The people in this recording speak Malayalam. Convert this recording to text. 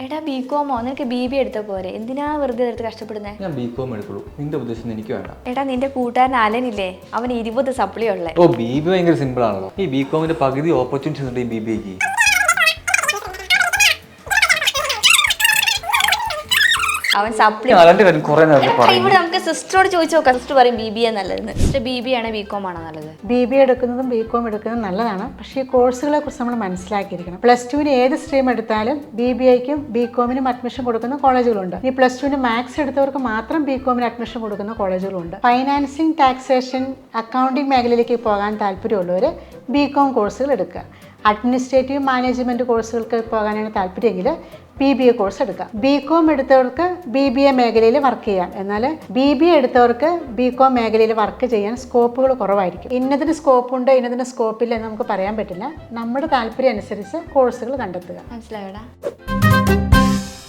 എടാ ബികോമോ നിനക്ക് BBA എടുത്ത പോരെ, എന്തിനാ വെറുതെ എടുത്ത് കഷ്ടപ്പെടുന്നത്? ഞാൻ ബികോം എടുക്കുള്ളൂ, നിന്റെ ഉദ്ദേശം എനിക്ക് വേണ്ട. എടാ നിന്റെ കൂട്ടുകാരൻ അലനില്ലേ, അവന് 20 സപ്ലി ഉള്ളേ. ഓ BBA ഭയങ്കര സിമ്പിൾ ആണല്ലോ. ഈ ബികോമിന്റെ പകുതി ഓപ്പർച്യൂണിറ്റീസ് ഉണ്ട് ഈ BBAക്ക്. അവൻ സപ്ലി ഇവിടെ നമുക്ക് സിസ്റ്ററോട് ചോദിച്ചു നോക്കാം. സിസ്റ്റർ പറയും BBA നല്ലതെന്ന്. സിസ്റ്റർ BBA ആണോ ബികോം ആണോ നല്ലത്? BBA എടുക്കുന്നതും ബികോം എടുക്കുന്നതും നല്ലതാണ്. പക്ഷേ ഈ കോഴ്സുകളെ കുറിച്ച് നമ്മൾ മനസ്സിലാക്കിയിരിക്കണം. +2 ഏത് സ്ട്രീം എടുത്താലും BBAക്കും ബികോമിനും അഡ്മിഷൻ കൊടുക്കുന്ന കോളേജുകളുണ്ട്. ഈ +2 മാത്സ് എടുത്തവർക്ക് മാത്രം ബികോമിന് അഡ്മിഷൻ കൊടുക്കുന്ന കോളേജുകളുണ്ട്. ഫൈനാൻസിങ്, ടാക്സേഷൻ, അക്കൗണ്ടിങ് മേഖലയിലേക്ക് പോകാൻ താല്പര്യമുള്ളവർ ബികോം കോഴ്സുകൾ എടുക്കുക. അഡ്മിനിസ്ട്രേറ്റീവ് മാനേജ്മെൻറ്റ് കോഴ്സുകൾക്ക് പോകാനാണ് താല്പര്യമെങ്കിൽ BBA കോഴ്സ് എടുക്കാം. ബികോം എടുത്തവർക്ക് BBA മേഖലയിൽ വർക്ക് ചെയ്യാം. എന്നാൽ BBA എടുത്തവർക്ക് ബികോം മേഖലയിൽ വർക്ക് ചെയ്യാൻ സ്കോപ്പുകൾ കുറവായിരിക്കും. ഇന്നതിന് സ്കോപ്പുണ്ട്, ഇന്നതിന് സ്കോപ്പില്ല എന്ന് നമുക്ക് പറയാൻ പറ്റില്ല. നമ്മുടെ താല്പര്യം അനുസരിച്ച് കോഴ്സുകൾ കണ്ടെത്തുക. മനസ്സിലായോടാ?